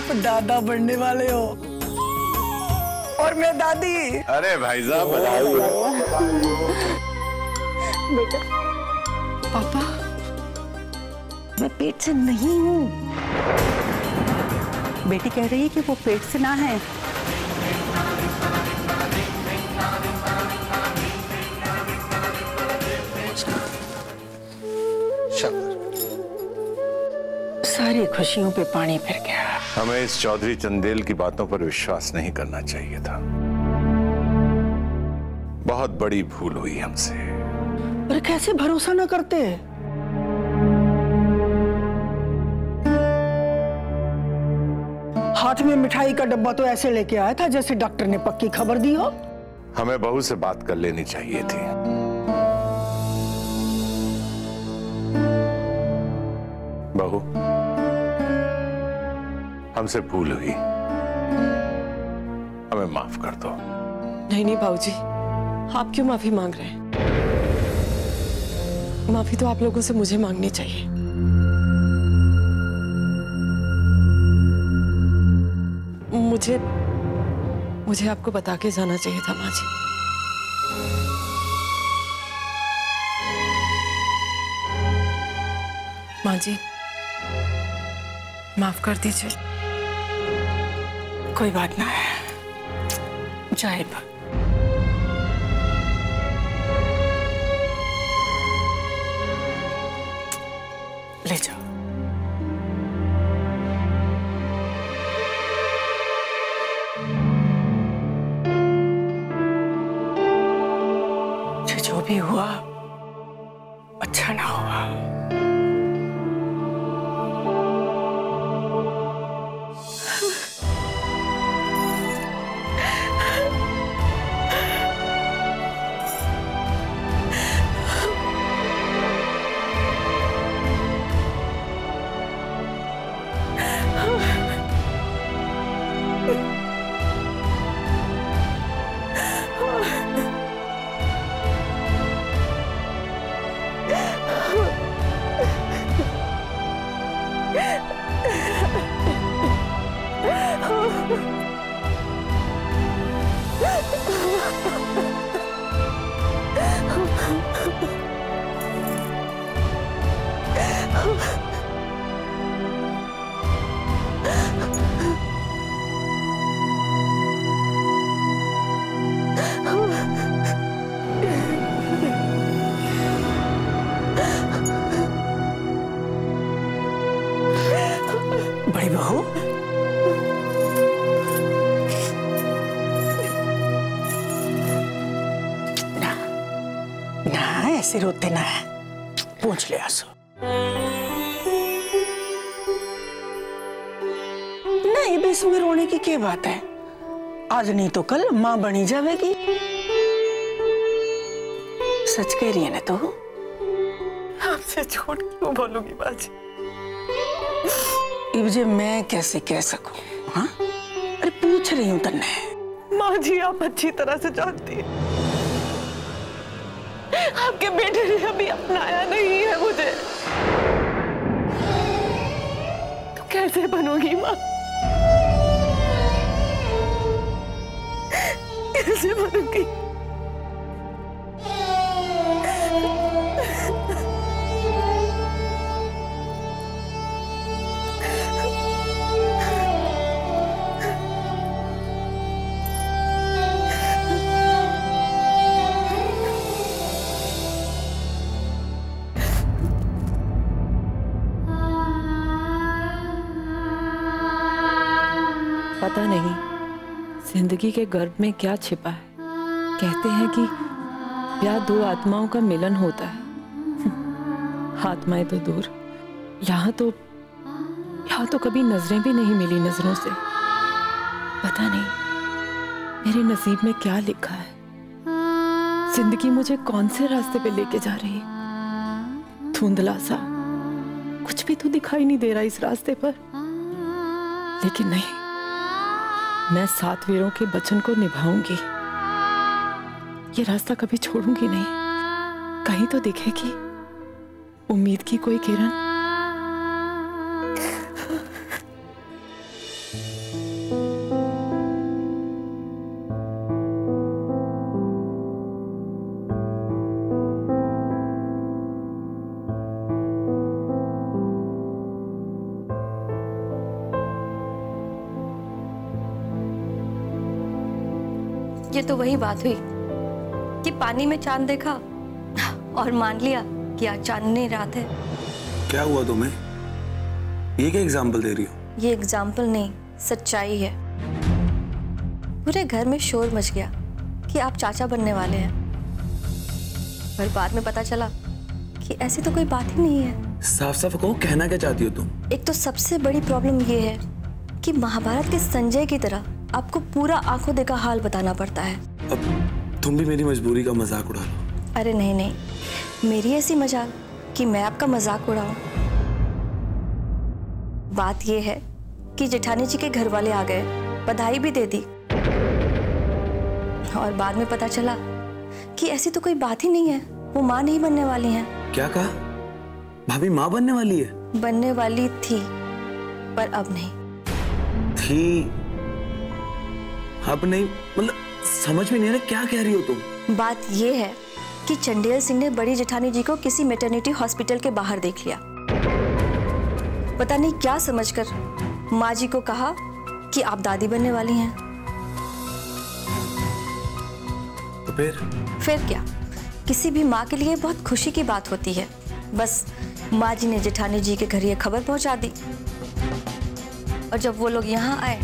आप दादा बनने वाले हो और मैं दादी। अरे भाई साहब बधाई। बेटा पापा मैं पेट से नहीं हूँ। बेटी कह रही है कि वो पेट से ना है। सारी खुशियों पे पानी फिर गया। हमें इस चौधरी चंदेल की बातों पर विश्वास नहीं करना चाहिए था। बहुत बड़ी भूल हुई हमसे। पर कैसे भरोसा ना करते? हाथ में मिठाई का डब्बा तो ऐसे लेके आया था जैसे डॉक्टर ने पक्की खबर दी हो। हमें बहू से बात कर लेनी चाहिए थी। बहू, हमसे भूल हुई, हमें माफ कर दो। नहीं नहीं बाबूजी, आप क्यों माफी मांग रहे हैं? माफी तो आप लोगों से मुझे मांगनी चाहिए। मुझे आपको बता के जाना चाहिए था माँ जी। माँ जी माफ कर दीजिए। कोई बात ना है, जाहिब। ले जाओ। जो भी हुआ अच्छा ना हुआ। बड़ी बहू, ना ऐसे रोते ना है, पूछ ले आंसू। नहीं भी इसमें रोने की क्या बात है? आज नहीं तो कल माँ बनी जाएगी। सच कह रही है ना तू? आपसे झूठ क्यों बोलूंगी बाजी? मुझे मैं कैसे कह सकूं? हाँ, अरे पूछ रही हूँ तन्ने। माँ जी आप अच्छी तरह से जानती हैं, आपके बेटे ने अभी अपनाया नहीं है मुझे, तो कैसे बनूंगी माँ? कैसे बनूंगी? पता नहीं जिंदगी के गर्भ में क्या छिपा है। कहते हैं कि प्यार दो आत्माओं का मिलन होता है। आत्माएं तो दूर, यहाँ तो कभी नजरें भी नहीं मिली नजरों से। पता नहीं मेरे नसीब में क्या लिखा है। जिंदगी मुझे कौन से रास्ते पे लेके जा रही है। धुंधला सा कुछ भी तो दिखाई नहीं दे रहा इस रास्ते पर। लेकिन नहीं, मैं 7 वीरों के वचन को निभाऊंगी। ये रास्ता कभी छोड़ूंगी नहीं। कहीं तो दिखेगी उम्मीद की कोई किरण। ये तो वही बात हुई कि पानी में चांद देखा और मान लिया कि आज चांदनी रात है। क्या हुआ तुम्हें? ये क्या एग्जाम्पल दे रही हो? ये एग्जाम्पल नहीं, सच्चाई है। पूरे घर में शोर मच गया कि आप चाचा बनने वाले हैं, पर बाद में पता चला कि ऐसी तो कोई बात ही नहीं है। साफ साफ कहो, कहना क्या चाहती हो तुम? एक तो सबसे बड़ी प्रॉब्लम ये है कि महाभारत के संजय की तरह आपको पूरा आंखों देखा हाल बताना पड़ता है। अब तुम भी मेरी मजबूरी का मजाक उड़ा लो। अरे नहीं नहीं, मेरी ऐसी मजाक कि मैं आपका मजाक उड़ाऊं। बात यह है कि जेठानी जी के घर वाले आ गए, बधाई भी दे दी, और बाद में पता चला कि ऐसी तो कोई बात ही नहीं है, वो मां नहीं बनने वाली हैं। क्या कहा? भाभी मां बनने वाली है? बनने वाली थी, पर अब नहीं। थी अब नहीं? मतलब समझ में नहीं आ रहा क्या कह रही हो तुम। बात यह है कि चंडेल सिंह ने बड़ी जेठानी जी को किसी मैटरनिटी हॉस्पिटल के बाहर देख लिया। पता नहीं क्या समझकर माँ जी को कहा कि आप दादी बनने वाली हैं। तो फिर क्या, किसी भी माँ के लिए बहुत खुशी की बात होती है। बस माँ जी ने जेठानी जी के घर ये खबर पहुंचा दी, और जब वो लोग यहाँ आए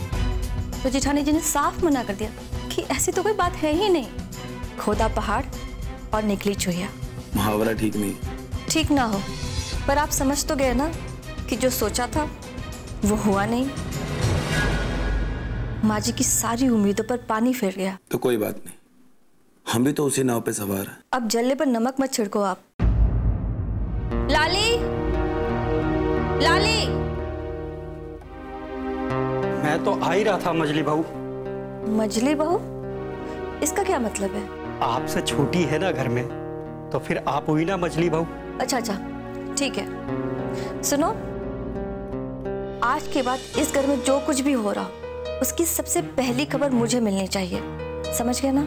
तो जेठानी जी ने साफ मना कर दिया कि ऐसी तो कोई बात है ही नहीं। खोदा पहाड़ और निकली चूहिया। मुहावरा ठीक नहीं? ठीक ना हो, पर आप समझ तो गए ना कि जो सोचा था वो हुआ नहीं। माँ जी की सारी उम्मीदों पर पानी फिर गया। तो कोई बात नहीं, हम भी तो उसी नाव पे सवार हैं। अब जल्ले पर नमक मत छिड़को आप। लाली, लाली। मैं तो आ ही रहा था मजली बहू। मजली बहू? इसका क्या मतलब है? आपसे छोटी है ना घर में, तो फिर आप हुई ना मजली बहू। अच्छा अच्छा, ठीक है। सुनो, आज के बाद इस घर में जो कुछ भी हो रहा हो, उसकी सबसे पहली खबर मुझे मिलनी चाहिए। समझ गए ना?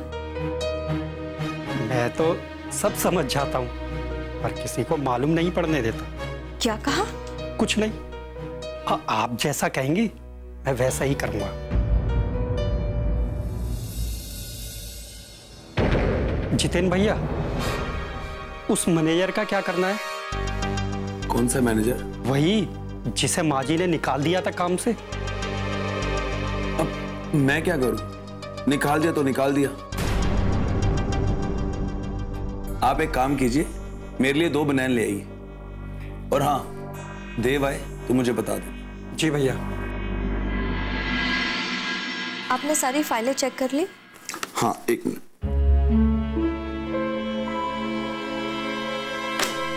मैं तो सब समझ जाता हूँ, पर किसी को मालूम नहीं पड़ने देता। क्या कहा? कुछ नहीं, आप जैसा कहेंगी मैं वैसा ही करूंगा। जितेन भैया, उस मैनेजर का क्या करना है? कौन सा मैनेजर? वही जिसे माँ जी ने निकाल दिया था काम से। अब मैं क्या करूं? निकाल दिया तो निकाल दिया। आप एक काम कीजिए, मेरे लिए 2 बनैन ले आइए, और हाँ, देव आए तो मुझे बता दें। जी भैया। आपने सारी फाइलें चेक कर ली? हाँ, 1 मिनट।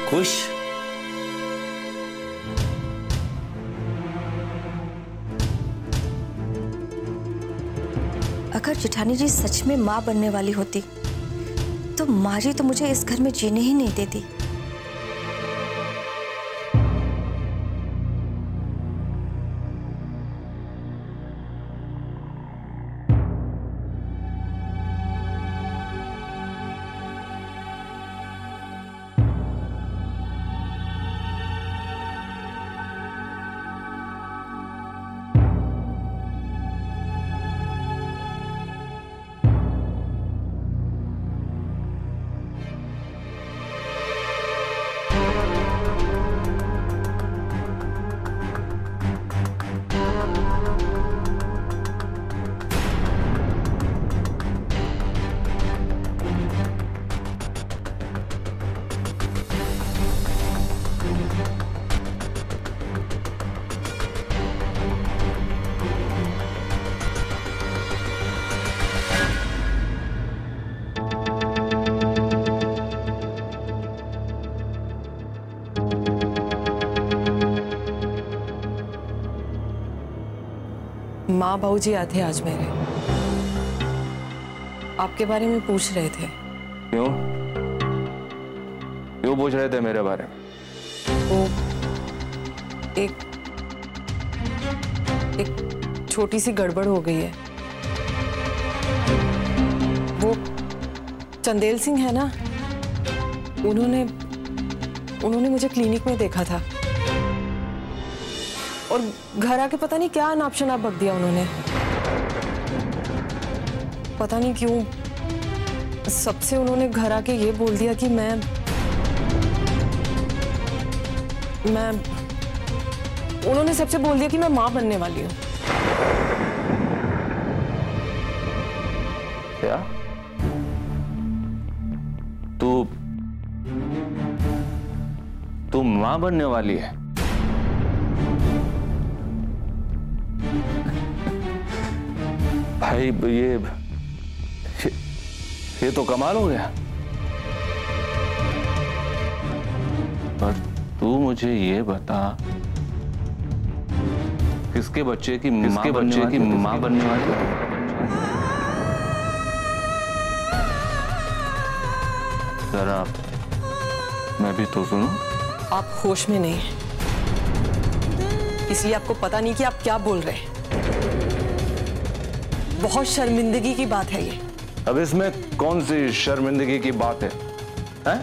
खुश? अगर जेठानी जी सच में माँ बनने वाली होती तो माँ जी तो मुझे इस घर में जीने ही नहीं देती। माँ बाबूजी आए थे आज मेरे, आपके बारे में पूछ रहे थे। क्यों क्यों पूछ रहे थे मेरे बारे में? वो एक छोटी सी गड़बड़ हो गई है। वो चंदेल सिंह है ना, उन्होंने मुझे क्लिनिक में देखा था और घर आके पता नहीं क्या नाप शनाप बक दिया उन्होंने। पता नहीं क्यों सबसे उन्होंने घर आके ये बोल दिया कि मैं उन्होंने सबसे बोल दिया कि मैं मां बनने वाली हूँ। क्या? तू मां बनने वाली है? भाई ये तो कमाल हो गया। पर तू मुझे ये बता, किसके बच्चे की मां बनने वाली है? जरा मैं भी तो सुनूं। आप होश में नहीं हैं, इसलिए आपको पता नहीं कि आप क्या बोल रहे हैं। बहुत शर्मिंदगी की बात है ये। अब इसमें कौन सी शर्मिंदगी की बात है, हैं?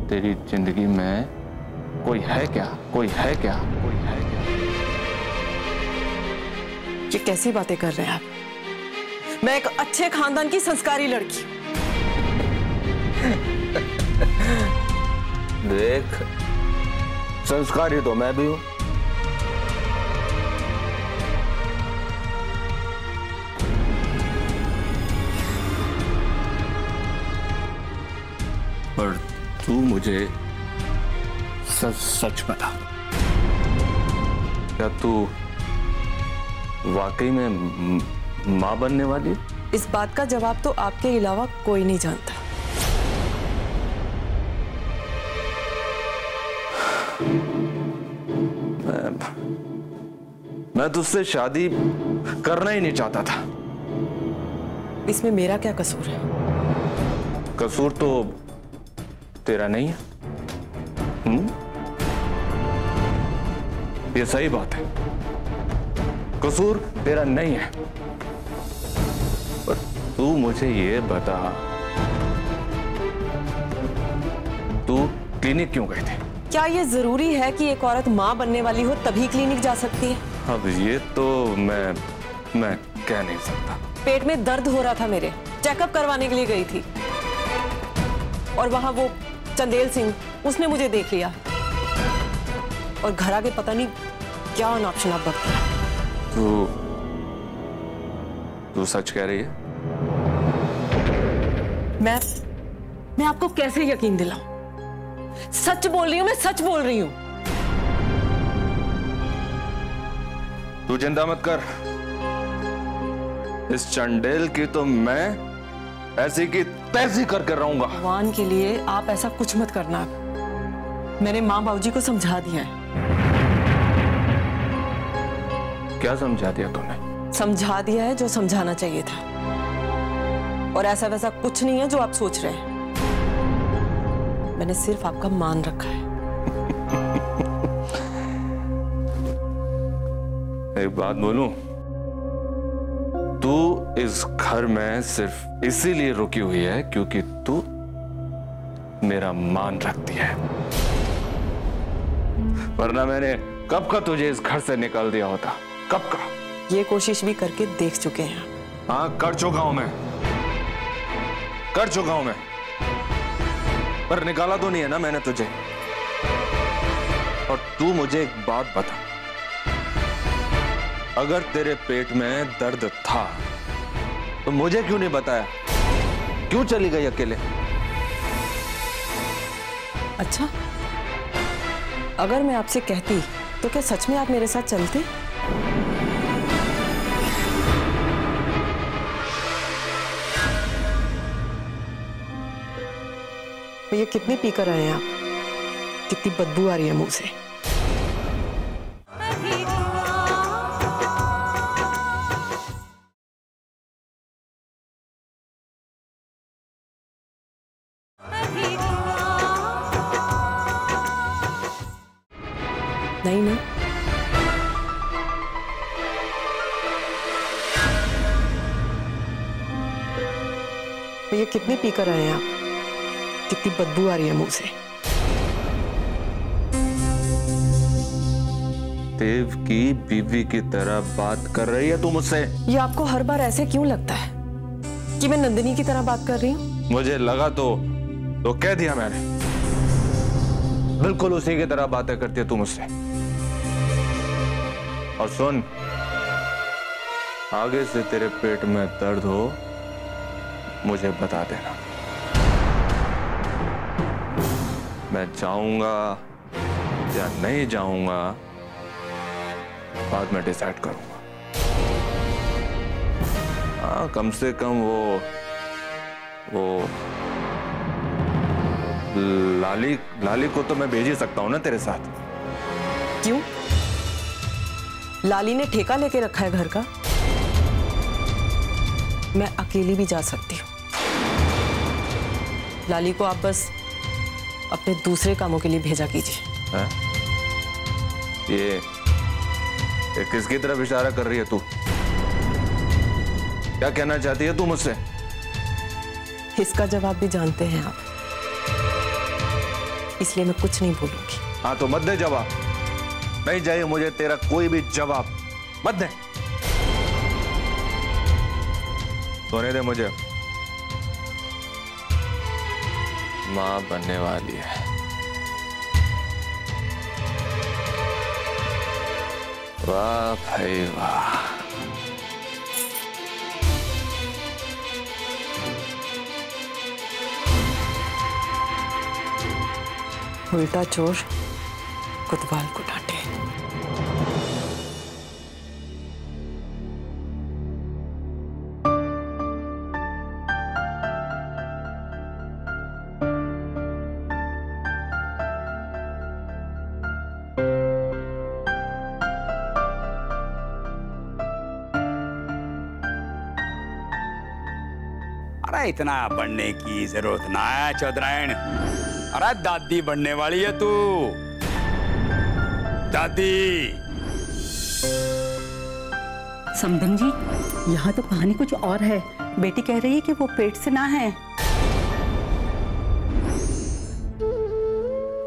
तेरी जिंदगी में कोई है क्या? ये कैसी बातें कर रहे हैं आप? मैं एक अच्छे खानदान की संस्कारी लड़की। देख, संस्कारी तो मैं भी हूं। पर तू मुझे सच बता, क्या तू वाकई में मां बनने वाली? इस बात का जवाब तो आपके अलावा कोई नहीं जानता। मैं तुझसे शादी करना ही नहीं चाहता था। इसमें मेरा क्या कसूर है? कसूर तो तेरा नहीं है। ये सही बात है, कसूर तेरा नहीं है। पर तू मुझे ये बता, तू क्लिनिक क्यों गई थी? क्या ये जरूरी है कि एक औरत मां बनने वाली हो तभी क्लिनिक जा सकती है? अब ये तो मैं कह नहीं सकता। पेट में दर्द हो रहा था मेरे, चेकअप करवाने के लिए गई थी, और वहां वो चंदेल सिंह, उसने मुझे देख लिया और घर आके पता नहीं क्या अनाप-शनाप बक दिया। तू सच कह रही है? मैं आपको कैसे यकीन दिलाऊं? सच बोल रही हूं, मैं सच बोल रही हूं। तू चिंता मत कर, इस चंडेल की तो मैं ऐसी की तैसी करके रहूंगा। भगवान के लिए आप ऐसा कुछ मत करना। मैंने माँ बाबूजी को समझा दिया है। क्या समझा दिया तूने? समझा दिया है जो समझाना चाहिए था, और ऐसा वैसा कुछ नहीं है जो आप सोच रहे हैं। मैंने सिर्फ आपका मान रखा है। एक बात बोलूं, तू इस घर में सिर्फ इसीलिए रुकी हुई है क्योंकि तू मेरा मान रखती है, वरना मैंने कब का तुझे इस घर से निकाल दिया होता। कब का? ये कोशिश भी करके देख चुके हैं। हाँ, कर चुका हूं मैं, पर निकाला तो नहीं है ना मैंने तुझे। और तू मुझे एक बात बता, अगर तेरे पेट में दर्द था तो मुझे क्यों नहीं बताया? क्यों चली गई अकेले? अच्छा, अगर मैं आपसे कहती तो क्या सच में आप मेरे साथ चलते? ये कितनी पीकर आए हैं आप? कितनी बदबू आ रही है मुंह से। नहीं ना? ये कितनी पीकर आए हैं आप? कितनी बदबू आ रही है मुंह से। देव की बीवी की तरह बात कर रही है तू मुझसे? ये आपको हर बार ऐसे क्यों लगता है कि मैं नंदिनी की तरह बात कर रही हूँ? मुझे लगा तो कह दिया मैंने। बिल्कुल उसी की तरह बातें करती है तू मुझसे। और सुन, आगे से तेरे पेट में दर्द हो मुझे बता देना। मैं जाऊंगा या नहीं जाऊंगा बाद में डिसाइड करूंगा। हाँ, कम से कम वो लाली को तो मैं भेज ही सकता हूं ना तेरे साथ। क्यों? लाली ने ठेका लेके रखा है घर का। मैं अकेली भी जा सकती हूँ। लाली को आप बस अपने दूसरे कामों के लिए भेजा कीजिए। ये किसकी तरफ इशारा कर रही है तू? क्या कहना चाहती है तू मुझसे? इसका जवाब भी जानते हैं आप, इसलिए मैं कुछ नहीं बोलूंगी। हाँ तो मत दे जवाब। नहीं चाहिए मुझे तेरा कोई भी जवाब, मत दे। सोने दे मुझे। मां बनने वाली है। वाह भाई वाह। उल्टा चोर कोतवाल को डांटे। अरे इतना बनने की जरूरत ना है चौधरायण। अरे दादी बनने वाली है तू। दादी। समधन जी, यहाँ तो कहानी कुछ और है। बेटी कह रही है कि वो पेट से ना है।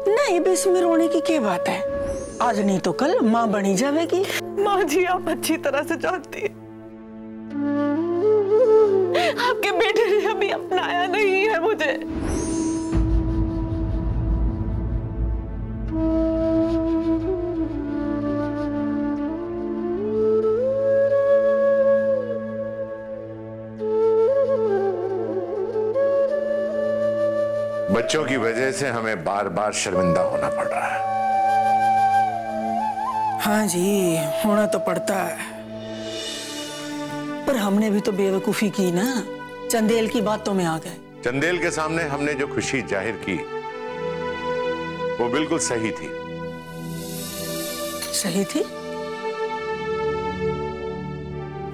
नहीं बे, इसमें रोने की क्या बात है? आज नहीं तो कल माँ बनी जाएगी। माँ जी, आप अच्छी तरह से जानती हैं आपके बेटे ने अभी अपनाया नहीं है मुझे। बच्चों की वजह से हमें बार बार शर्मिंदा होना पड़ रहा है। हाँ जी, होना तो पड़ता है, पर हमने भी तो बेवकूफी की ना। चंदेल की बातों में आ गए। चंदेल के सामने हमने जो खुशी जाहिर की वो बिल्कुल सही थी। सही थी?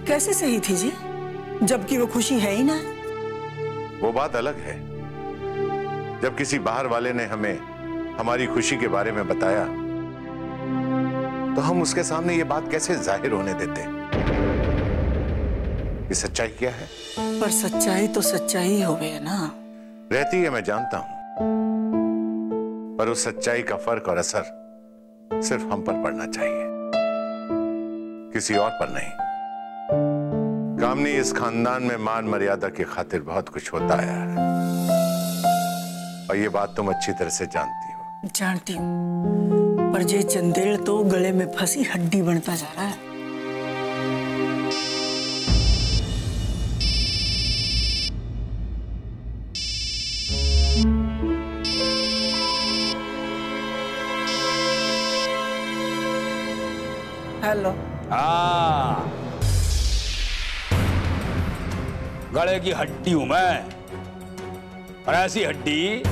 कैसे सही थी जी, जबकि वो खुशी है ही ना। वो बात अलग है जब किसी बाहर वाले ने हमें हमारी खुशी के बारे में बताया तो हम उसके सामने ये बात कैसे जाहिर होने देते। ये सच्चाई क्या है? पर सच्चाई तो सच्चाई हो गई है ना। रहती है, मैं जानता हूं, पर उस सच्चाई का फर्क और असर सिर्फ हम पर पड़ना चाहिए, किसी और पर नहीं। कामनी, इस खानदान में मान मर्यादा की खातिर बहुत कुछ होता है और ये बात तुम अच्छी तरह से जानती हो। जानती हूँ, पर ये चंदेल तो गले में फंसी हड्डी बनता जा रहा है। हेलो। हाँ, गले की हड्डी हूं मैं, और ऐसी हड्डी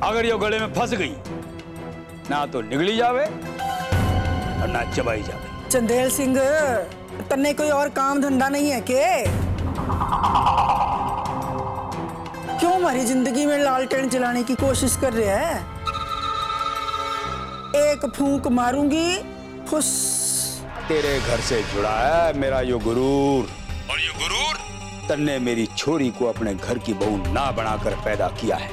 अगर ये गले में फंस गई ना तो निगली जावे और ना चबाई जावे। चंदेल सिंह, तन्ने कोई और काम धंधा नहीं है के? क्यों हमारी जिंदगी में लालटेन जलाने की कोशिश कर रहे हैं? एक फूंक मारूंगी, फुस। तेरे घर से जुड़ा है मेरा यो गुरूर, और यो गुरूर तन्ने मेरी छोरी को अपने घर की बहू ना बनाकर पैदा किया है।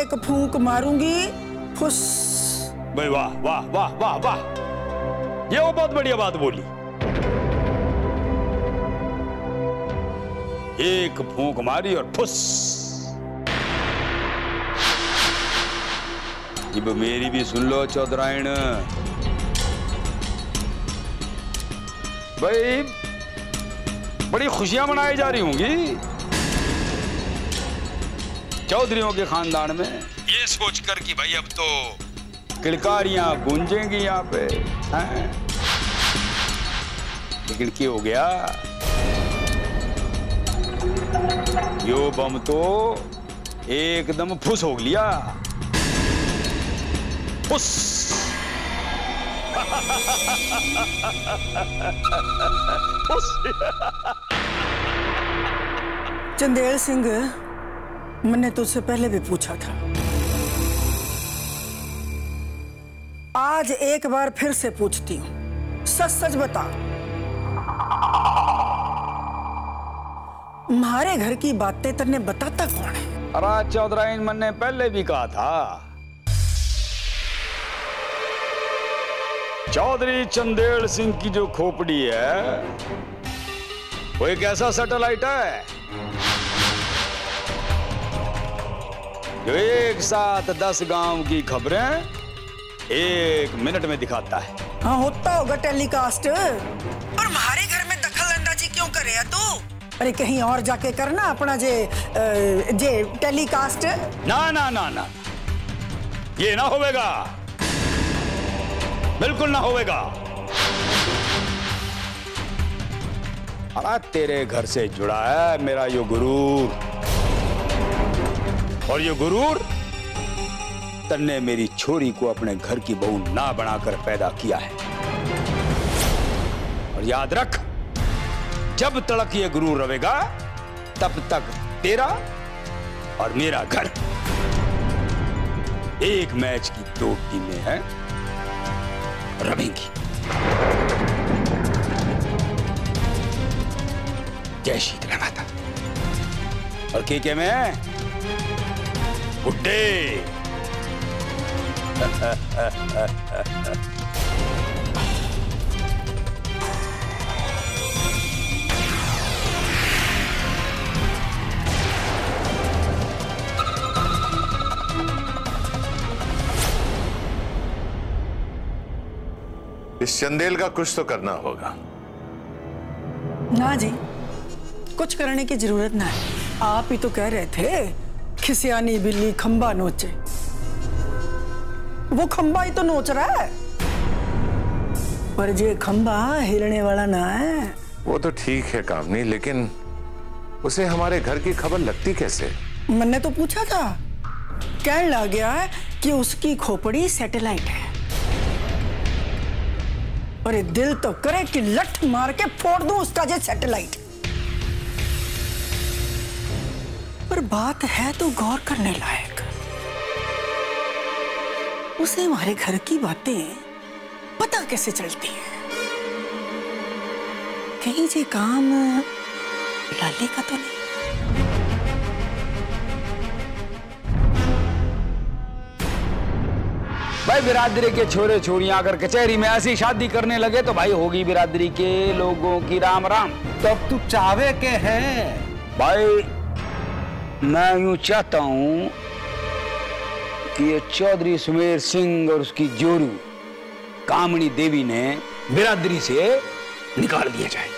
एक फूंक मारूंगी, फुस। भाई वाह वाह वाह वाह वाह, ये वो बहुत बढ़िया बात बोली। एक फूंक मारी और फुस। अब मेरी भी सुन लो चौधरायण भाई, बड़ी खुशियां मनाई जा रही होंगी चौधरियों के खानदान में, ये सोचकर कि भाई अब तो किलकारियां गूंजेंगी यहाँ पे हैं? लेकिन क्या हो गया, यो बम तो एकदम फुस हो लिया, फुस। चंदेल सिंह, मैंने तुझसे पहले भी पूछा था, आज एक बार फिर से पूछती हूँ, सच सच बता, हमारे घर की बातें तेने बताता कौन है? अरे चौधराइन, मैंने पहले भी कहा था, चौधरी चंदेल सिंह की जो खोपड़ी है वो एक ऐसा सैटेलाइट है जो एक साथ 10 गांव की खबरें 1 मिनट में दिखाता है। हाँ, होता होगा टेलीकास्ट, पर हमारे घर में दखल अंदाजी क्यों करे है तू? अरे कहीं और जाके करना अपना जे टेलीकास्ट। ना ना ना ना, ये ना होवेगा, बिल्कुल ना होवेगा। अरे तेरे घर से जुड़ा है मेरा यो गुरूर, और ये गुरूर तन्ने मेरी छोरी को अपने घर की बहू ना बनाकर पैदा किया है। और याद रख, जब तक ये गुरूर रहेगा तब तक तेरा और मेरा घर एक मैच की 2 टीमें हैं, रमेंगी। जय शीतला माता। और के में गुड्डे। इस चंदेल का कुछ तो करना होगा। ना जी, कुछ करने की जरूरत ना है। आप ही तो कह रहे थे खिसियानी बिल्ली खंबा नोचे, वो खंबा ही तो नोच रहा है, पर जे खंबा हिलने वाला ना है। वो तो ठीक है कामनी, लेकिन उसे हमारे घर की खबर लगती कैसे? मैंने तो पूछा था, कहने लग गया कि उसकी खोपड़ी सैटेलाइट है। अरे दिल तो करे कि लठ मार के फोड़ दूं उसका जे सैटेलाइट। पर बात है तो गौर करने लायक, उसे हमारे घर की बातें पता कैसे चलती हैं? कहीं जे काम लाली का तो नहीं? भाई बिरादरी के छोरे छोरियां अगर कचहरी में ऐसी शादी करने लगे तो भाई होगी बिरादरी के लोगों की राम राम। तब तू चावे के है भाई, मैं यूं चाहता हूं कि ये चौधरी सुमेर सिंह और उसकी जोरू कामनी देवी ने बिरादरी से निकाल दिया जाए।